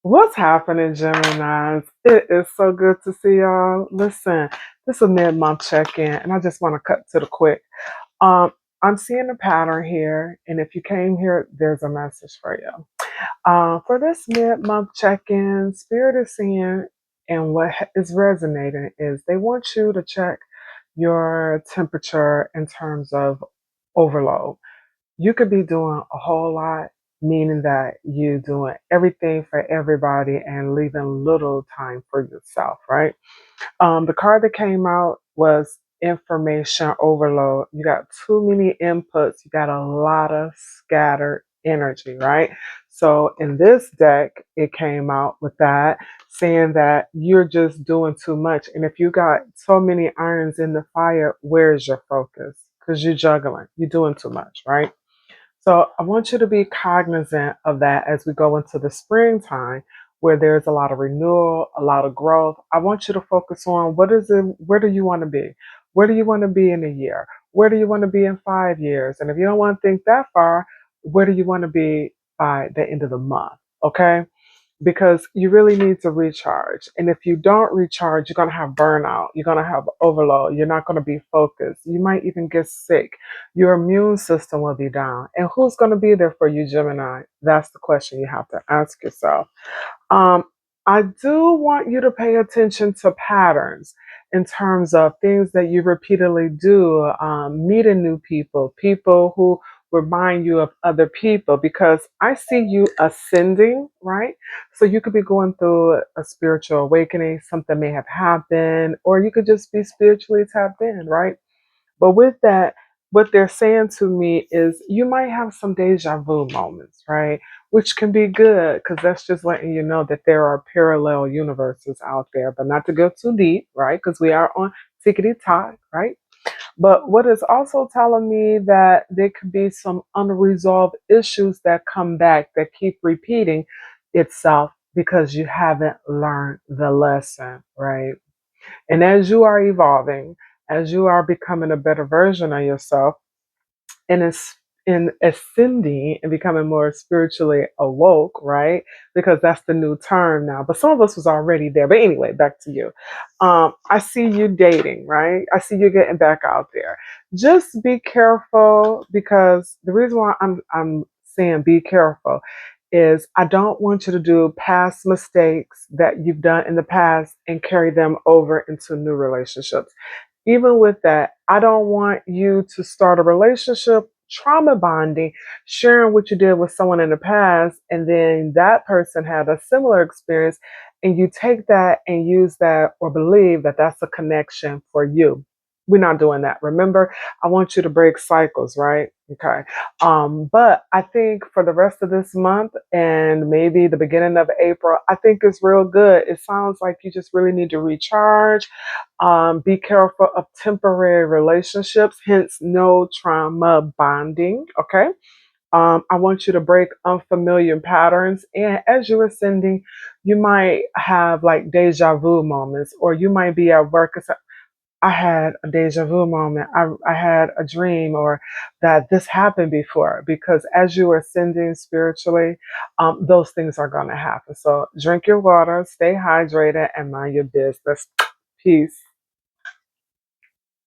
What's happening, Geminis? It is so good to see y'all. Listen, this is a mid-month check-in, and I just want to cut to the quick. Um, I'm seeing a pattern here, and if you came here, there's a message for you. For this mid-month check-in, Spirit is seeing, and what is resonating is they want you to check your temperature in terms of overload. You could be doing a whole lot, meaning that you're doing everything for everybody and leaving little time for yourself, right? The card that came out was information overload. You got too many inputs, you got a lot of scattered energy, right? So in this deck, it came out with that, saying that you're just doing too much. And if you got so many irons in the fire, where's your focus? Because you're juggling, you're doing too much, right? So I want you to be cognizant of that as we go into the springtime where there's a lot of renewal, a lot of growth. I want you to focus on what is it, where do you want to be? Where do you want to be in a year? Where do you want to be in 5 years? And if you don't want to think that far, where do you want to be by the end of the month? Okay, because you really need to recharge. And if you don't recharge, you're going to have burnout. You're going to have overload. You're not going to be focused. You might even get sick. Your immune system will be down. And who's going to be there for you, Gemini? That's the question you have to ask yourself. Um, I do want you to pay attention to patterns in terms of things that you repeatedly do, meeting new people, people who remind you of other people, because I see you ascending, right? So you could be going through a spiritual awakening, something may have happened, or you could just be spiritually tapped in, right? But with that, what they're saying to me is you might have some deja vu moments, right? Which can be good because that's just letting you know that there are parallel universes out there, but not to go too deep, right? Because we are on tickety talk, right? But what is also telling me that there could be some unresolved issues that come back that keep repeating itself because you haven't learned the lesson, right? And as you are evolving, as you are becoming a better version of yourself, and it's in ascending and becoming more spiritually awoke, right? Because that's the new term now. But some of us was already there. But anyway, back to you. I see you dating, right? I see you getting back out there. Just be careful, because the reason why I'm saying be careful is I don't want you to do past mistakes that you've done in the past and carry them over into new relationships. Even with that, I don't want you to start a relationship trauma bonding, sharing what you did with someone in the past, and then that person had a similar experience, and you take that and use that or believe that that's a connection for you. We're not doing that. Remember, I want you to break cycles, right? Okay. But I think for the rest of this month and maybe the beginning of April, I think it's real good. It sounds like you just really need to recharge. Be careful of temporary relationships, hence no trauma bonding. Okay. I want you to break unfamiliar patterns. And as you're ascending, you might have like deja vu moments, or you might be at work and say, I had a deja vu moment. I had a dream, or that this happened before. Because as you are ascending spiritually, those things are going to happen. So drink your water, stay hydrated, and mind your business. Peace.